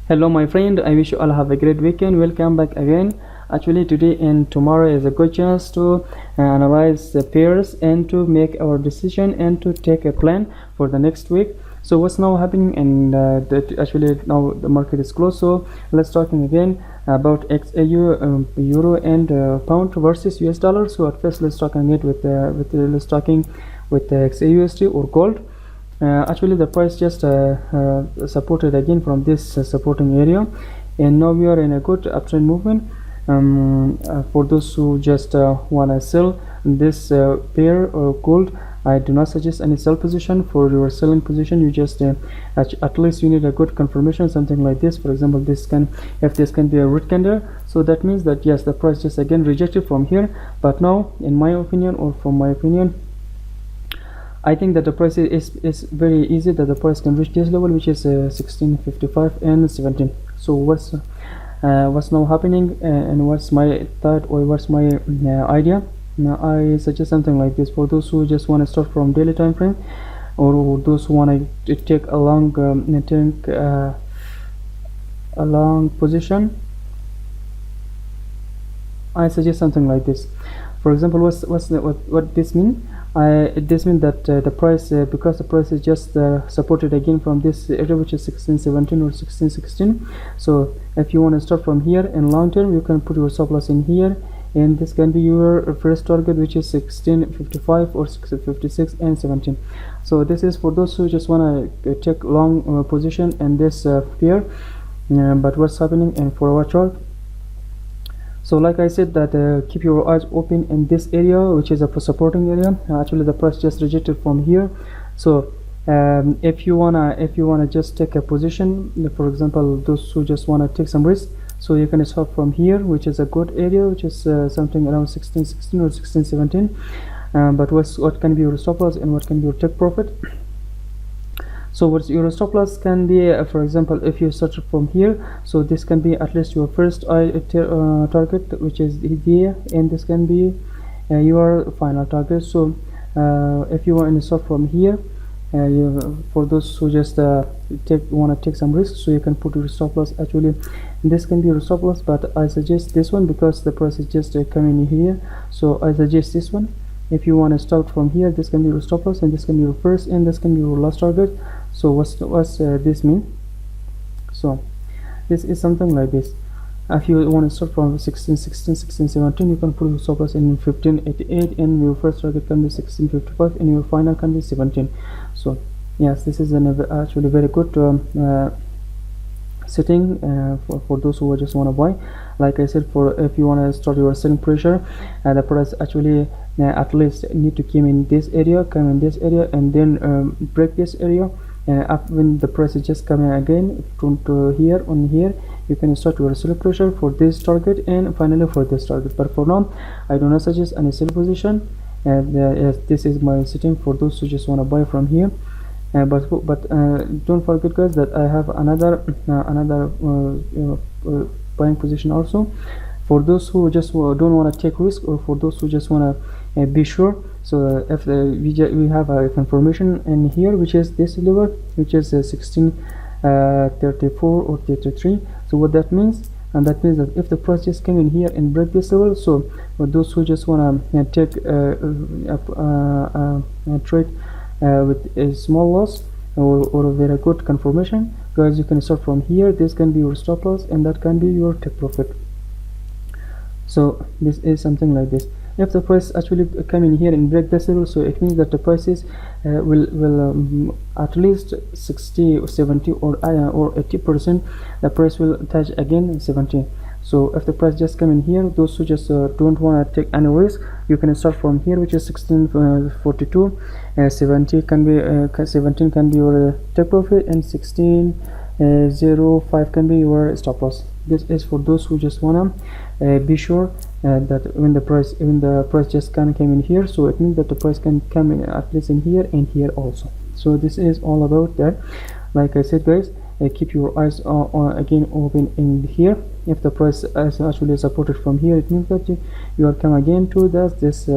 Hello my friend, I wish you all have a great weekend. Welcome back again. Actually today and tomorrow is a good chance to analyze the pairs and to make our decision and to take a plan for the next week. So what's now happening, and actually now the market is closed, so let's talking again about XAU, euro and pound versus US dollar. So at first let's talking it with XAUSD or gold. Actually the price just supported again from this supporting area, and now we are in a good uptrend movement. For those who just want to sell this pair or gold, I do not suggest any sell position. For your selling position, you just at least you need a good confirmation, something like this. For example, if this can be a red candle, so that means that yes, the price just again rejected from here. But now in my opinion, or from my opinion, I think that the price is very easy that the price can reach this level, which is 16.55 and 17. So what's now happening, and what's my thought, or what's my idea? Now I suggest something like this for those who just want to start from daily time frame, or those who want to take a long a long position. I suggest something like this. For example, what this mean? This means that the price, because the price is just supported again from this area, which is 16.17 or 16.16. So if you want to start from here in long term, you can put your stop loss in here, and this can be your first target, which is 16.55 or 16.56 and 17. So this is for those who just want to take long position in this pair. But what's happening and for our chart? So like I said, that keep your eyes open in this area, which is a supporting area. Actually the price just rejected from here. So if you wanna just take a position, for example, those who just wanna take some risk, so you can start from here, which is a good area, which is something around 16.16 or 16.17. But what can be your stop loss and what can be your take profit? So what's your stop loss can be, for example, if you start from here, so this can be at least your first target, which is here, and this can be your final target. So if you want to start from here, for those who just want to take some risks, so you can put your stop loss. Actually this can be your stop loss, but I suggest this one because the price is just coming here, so I suggest this one. If you want to start from here, this can be your stop loss, and this can be your first, and this can be your last target. So what's this mean? So this is something like this. If you want to start from 16.16, 16.17, you can put your stop loss in 15.88, and your first target can be 16.55, and your final can be 17. So yes, this is actually very good setting for those who just want to buy. Like I said, for if you want to start your selling pressure, the price actually at least need to come in this area, and then break this area. When the price is just coming again to here, on here, you can start your sell pressure for this target and finally for this target. But for now, I do not suggest any sell position, and this is my setting for those who just want to buy from here. But don't forget, guys, that I have another buying position also for those who just don't want to take risk, or for those who just want to be sure. So if we have a confirmation in here, which is this level, which is 16.34 or 33. So what that means, and that means that if the price just came in here and break this level, so for those who just want to take a trade with a small loss or a very good confirmation, guys, you can start from here. This can be your stop loss, and that can be your take profit. So this is something like this. If the price actually come in here and break this level, so it means that the prices will at least 60 or 70 or 80%, the price will touch again 70. So if the price just come in here, those who just don't want to take any risk, you can start from here, which is 16.42. 17 can be your take profit, and 16.05 can be your stop loss. This is for those who just wanna be sure that when the price just came in here, so it means that the price can come in at least in here and here also. So this is all about that. Like I said, guys, keep your eyes again open in here. If the price is actually supported from here, it means that you are come again to this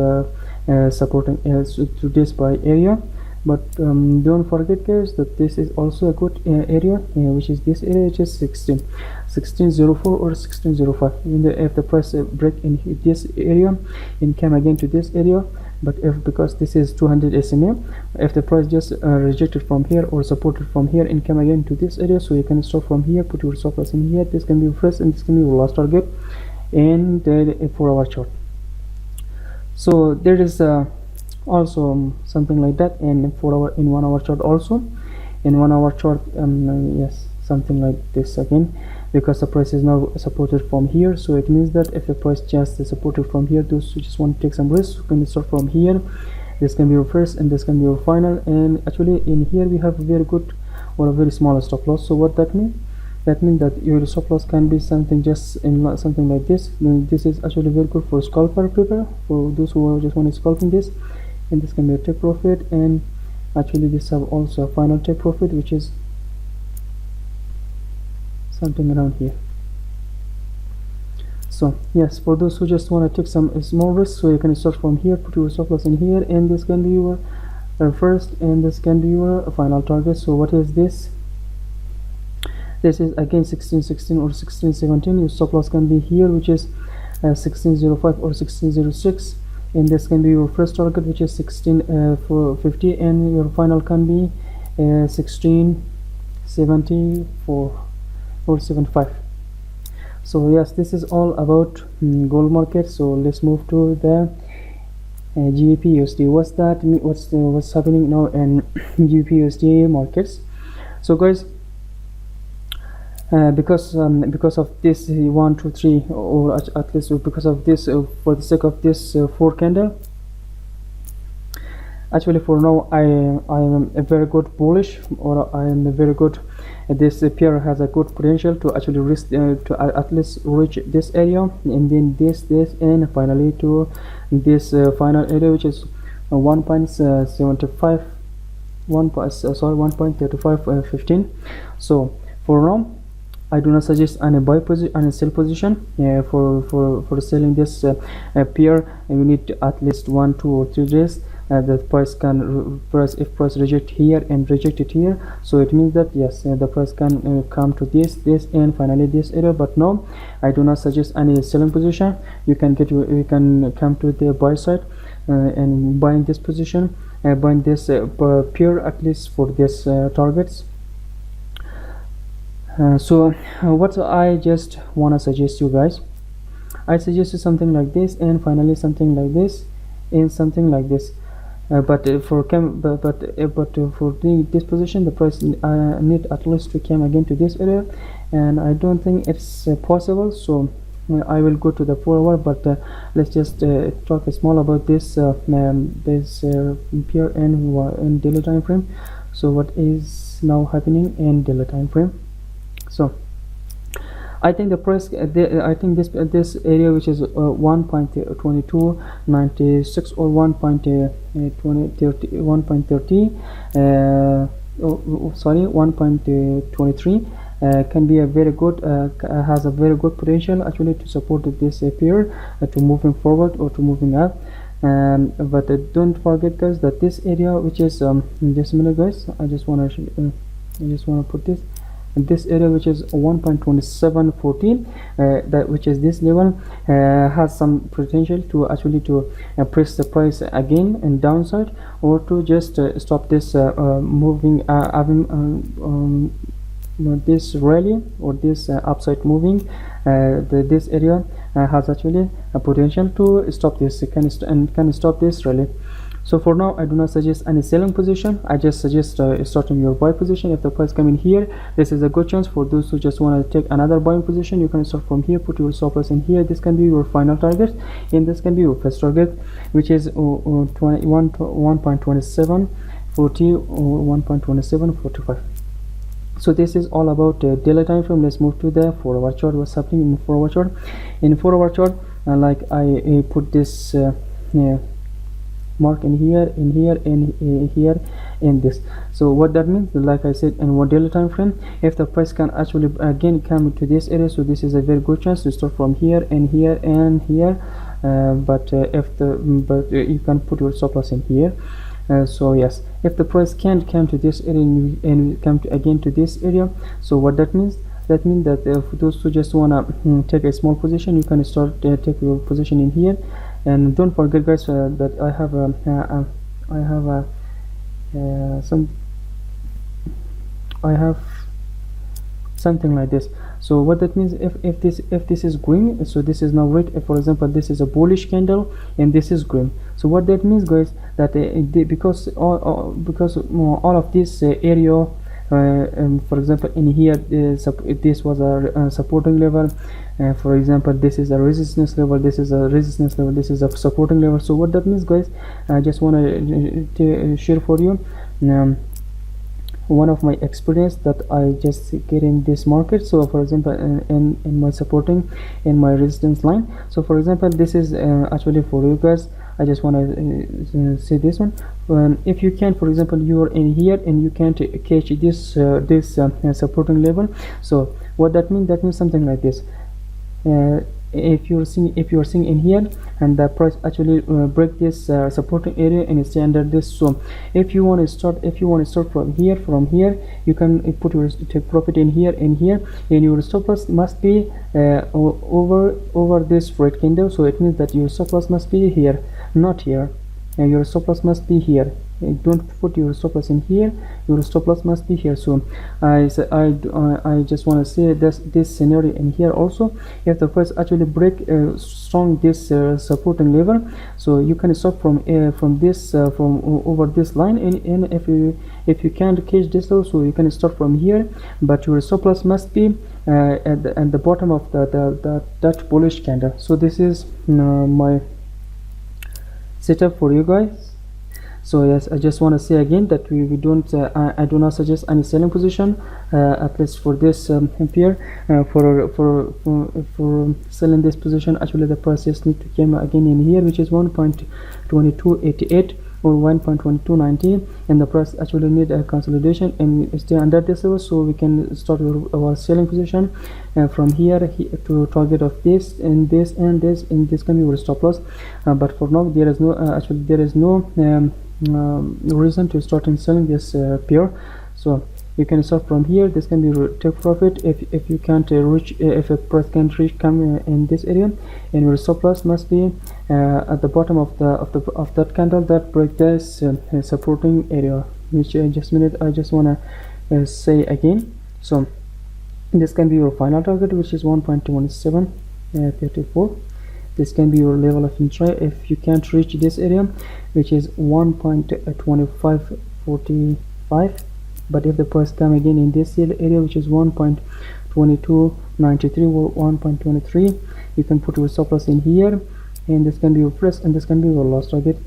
supporting to this buy area. but don't forget guys that this is also a good area, which is this area, which is 1604 or 1605. If the price break in this area and come again to this area, but if because this is 200 SMA, if the price just rejected from here or supported from here and come again to this area, so you can stop from here, put your stop loss in here. This can be your first and this can be your last target in the 4-hour chart. So there is also something like that in 4-hour, in 1-hour chart also. In 1-hour chart, yes, something like this again, because the price is now supported from here. So it means that if the price just is supported from here, those who just want to take some risk, you can start from here. This can be your first and this can be your final. And actually in here we have a very good or a very small stop loss. So what that means? That means that your stop loss can be something just in something like this. This is actually very good for scalper people, for those who just want to scalp in this. And this can be a take profit, and actually this have also a final take profit, which is something around here. So yes, for those who just want to take some small risk, so you can start from here, put your stop loss in here, and this can be your first and this can be your final target. So what is this? This is again 1616 or 1617. Your stop loss can be here, which is 1605 or 1606, and this can be your first target, which is 1650, and your final can be 1674 or 75. So yes, this is all about gold market. So let's move to the GBP-USD. What's that? What's happening now in GBP-USD markets? So guys, because of this 1 2 3, or at least because of this, for the sake of this 4 candle, actually for now I am a very good bullish, or I am a very good, this pair has a good potential to actually risk to at least reach this area, and then this and finally to this final area, which is 1.75 1.3515. So for now I do not suggest any buy position and sell position. For selling this pair, you need to at least 1 2 or 3 days. The price can if price reject here and reject it here, so it means that yes, the price can come to this and finally this area. But no, I do not suggest any selling position. You can come to the buy side and buying this position, buying this pair at least for this targets. So what I just want to suggest you guys, I suggest you something like this, and finally something like this, and something like this. But for this position, the price need at least to come again to this area, and I don't think it's possible. So I will go to the 4-hour, but let's just talk small about this this pair in daily time frame. So what is now happening in daily time frame? So I think the price I think this area, which is 1.2296 or 1.30 sorry 1.23 can be a very good has a very good potential actually to support this pair to moving forward or to moving up. But don't forget guys that this area, which is just a minute guys, I just want to put this. And this area, which is 1.2714, that which is this level, has some potential to actually to press the price again and downside, or to just stop this moving this rally or this upside moving. This area has actually a potential to stop this, can stop this rally. So for now I do not suggest any selling position. I just suggest starting your buy position. If the price come in here, this is a good chance for those who just want to take another buying position. You can start from here, put your stop loss in here. This can be your final target, and this can be your first target, which is 1.2740 or 1.2745. So this is all about daily time frame. Let's move to the 4-hour chart. What's happening in 4-hour chart? In 4-hour chart, like I put this mark in here, in here, and here, in this. So what that means, like I said, in one daily time frame, if the price can actually again come to this area, so this is a very good chance to start from here and here and here. But you can put your stop loss in here. So yes, if the price can't come to this area and come again to this area, so what that means, that means that for those who just wanna take a small position, you can start take your position in here. And don't forget guys that I have something like this. So what that means, if this is green, so this is now red. If for example this is a bullish candle and this is green, so what that means guys, that because all of this area, for example in here this was a supporting level, for example this is a resistance level, this is a resistance level, this is a supporting level. So what that means guys, I just want to share for you one of my experience that I just get in this market. So for example in my supporting and my resistance line, so for example this is actually for you guys, I just want to say this one. If you can, for example you are in here and you can't catch this supporting level, so what that means, that means something like this. If you're seeing in here and the price actually break this supporting area and stay under this. So if you want to start from here you can put your take profit in here and here, and your stop loss must be over this red candle. So it means that your stop loss must be here, not here, and your stop loss must be here. Don't put your stop loss in here, your stop loss must be here. So I just want to say this scenario in here also, if the price actually break strong this supporting level, so you can stop from over this line, and if you can't catch this level, so you can start from here, but your stop loss must be at the bottom of that bullish candle. So this is my setup for you guys. So yes, I just want to say again that we don't I do not suggest any selling position, at least for this pair. For selling this position, actually the price just need to come again in here, which is 1.2288 or 1.2290, and the price actually need a consolidation and stay under this level, so we can start our selling position from here to target of this and this and this, and this can be our stop loss. But for now there is no actually there is no reason to start in selling this pair. So you can start from here. This can be take profit if you can't reach, if a price can't reach come in this area, and your stop loss must be at the bottom of that candle that break this supporting area, which I just want to say again. So this can be your final target, which is 1.2734. This can be your level of entry if you can't reach this area, which is 1.2545. but if the price come again in this area, which is 1.2293 or 1.23, you can put your stop loss in here, and this can be your first and this can be your last target.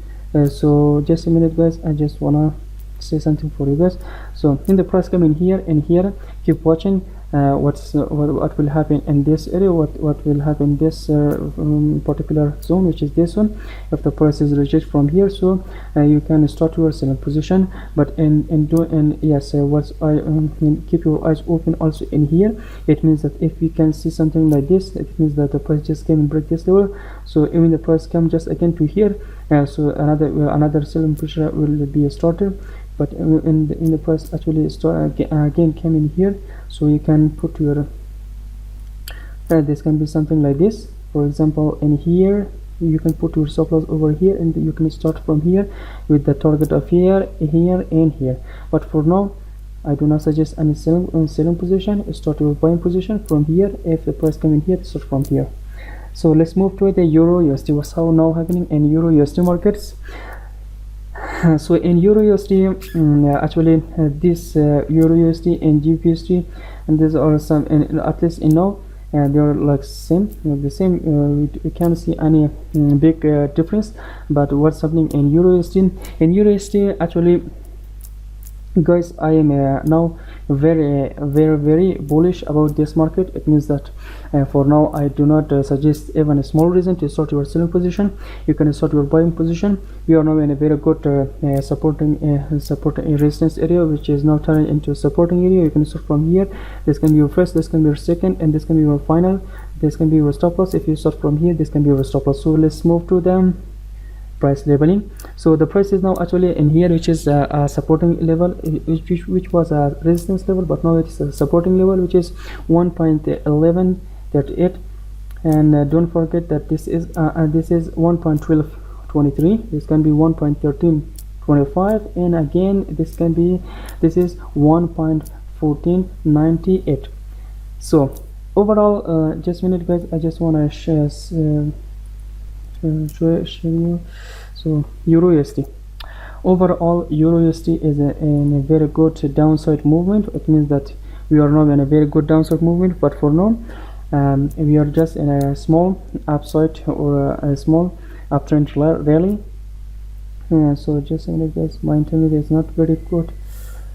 So just a minute guys, I just wanna say something for you guys. So in the price come in here and here, keep watching what will happen in this area, what will happen in this particular zone, which is this one. If the price is rejected from here, so you can start your selling position. But yes, keep your eyes open also in here. It means that if you can see something like this, it means that the price just came and break this level. So even the price come just again to here, so another selling pressure will be started. But in the price actually start again came in here, so you can put your this can be something like this. For example, in here you can put your stop loss over here, and you can start from here with the target of here and here. But for now I do not suggest any selling position. Start your buying position from here. If the price come in here, start from here. So let's move to the Euro USD. What's how now happening in Euro USD markets? So in Euro USD, actually this Euro USD and GBP-USD, and these are some, and at least in now they are like the same. We can't see any big difference. But what's happening in Euro USD? In Euro USD, actually guys, I am now very bullish about this market. It means that for now I do not suggest even a small reason to start your selling position. You can start your buying position. We are now in a very good supporting resistance area, which is now turning into a supporting area. You can start from here. This can be your first, this can be your second, and this can be your final. This can be your stop loss. If you start from here, this can be your stop loss. So let's move to them price leveling. So the price is now actually in here, which is a supporting level, which was a resistance level, but now it's a supporting level, which is 1.1138. And don't forget that this is 1.1223. this can be 1.1325, and again this is 1.1498. so overall, just a minute guys, I just want to show you. So EUR-USD, overall EUR-USD is in a very good downside movement. It means that we are now in a very good downside movement, but for now we are just in a small upside or a small uptrend rally. So just a minute guys, my internet is not very good,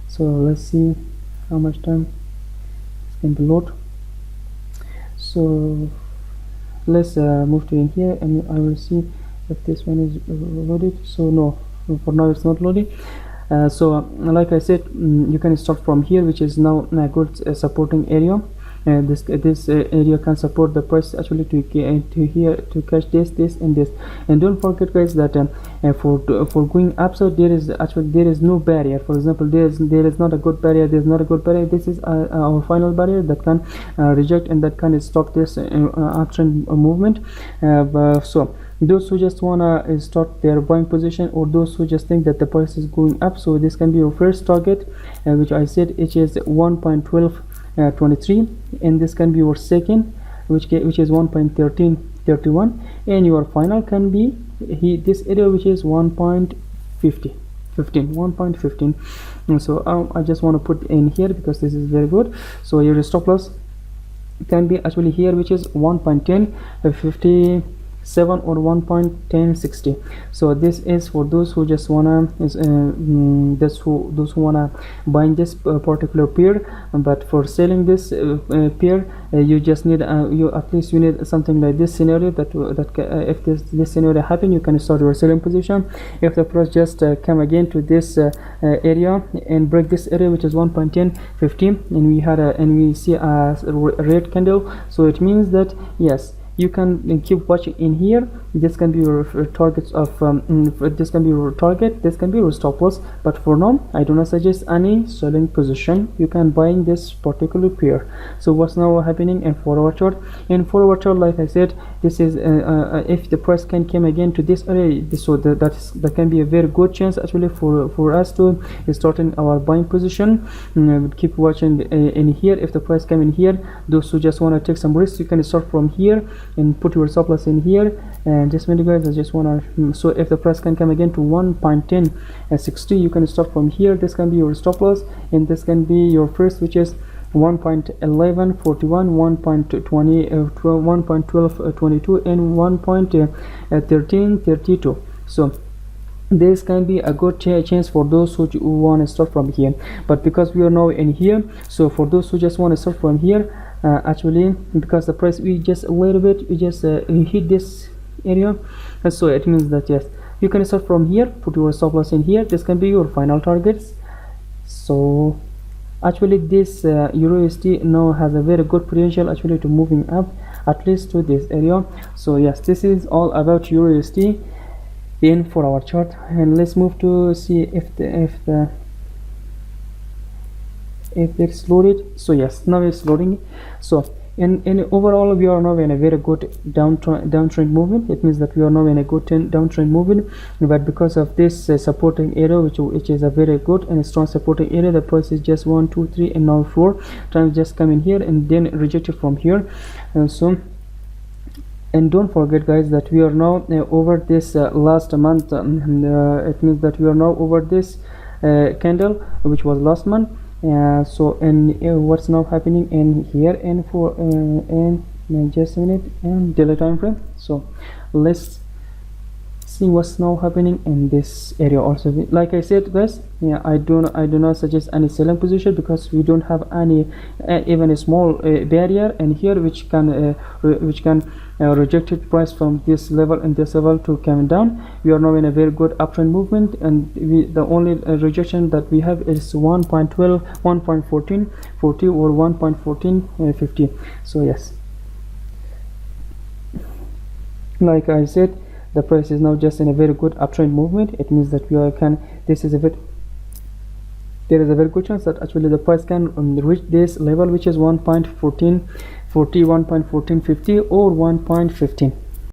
so let's see how much time it's going to load. So let's move to in here, and I will see if this one is loaded. So no, for now it's not loading. So like I said, you can start from here, which is now a good supporting area. This area can support the price actually to catch this and this. And don't forget guys that for going upside, there is no barrier. For example, there is not a good barrier. There's not a good barrier. This is our final barrier that can reject and that can stop this uptrend movement. So those who just wanna start their buying position, or those who just think that the price is going up, so this can be your first target, which I said it is 1.1223, and this can be your second, which is 1.1331, and your final can be this area, which is 1.15. And so I just want to put in here because this is very good. So your stop loss can be actually here, which is 1.1057 or 1.1060. so this is for those who just wanna those who wanna buy in this particular pair. But for selling this pair, you just need at least you need something like this scenario, that if this scenario happen, you can start your selling position. If the price just come again to this area and break this area, which is 1.1015, and we see a red candle, so it means that yes, you can keep watching in here. This can be your targets of this can be your target, this can be your stop loss. But for now, I do not suggest any selling position. You can buy in this particular pair. So what's now happening in forward chart? In forward chart, like I said, this is if the price can come again to this area, so that can be a very good chance actually for us to start in our buying position. Keep watching in here. If the price come in here, those who just want to take some risks, you can start from here and put your stop loss in here. And just a minute guys, I just want to so if the price can come again to 1.1060, you can start from here. This can be your stop loss, and this can be your first, which is 1.1141, 1.1222, and 1.1332. so this can be a good chance for those who want to start from here. But because we are now in here, so for those who just want to start from here, actually because the price we just a little bit we just hit this area, and so it means that yes, you can start from here, put your stop loss in here. This can be your final targets. So actually this EUR-USD now has a very good potential actually to moving up at least to this area. So yes, this is all about EUR-USD in for our chart. And let's move to see if it's loaded. So yes, now it's loading. So in overall, we are now in a very good downtrend movement. It means that we are now in a good downtrend movement, but because of this supporting area, which is a very good and strong supporting area, the price is just 1 2 3 and now 4 times just come in here and then rejected from here. And don't forget guys that we are now over this last month, it means that we are now over this candle which was last month. So what's now happening in here, and for and just a minute, and daily time frame. So let's see what's now happening in this area also. Like I said guys, yeah, I do not suggest any selling position because we don't have any even a small barrier in here which can rejected price from this level and this level to come down. We are now in a very good uptrend movement, and the only rejection that we have is 1.12 1.1440 or 1.1450. so yes, like I said, the price is now just in a very good uptrend movement. It means that there is a very good chance that actually the price can reach this level, which is 1.1440, 1.1450 or 1.15.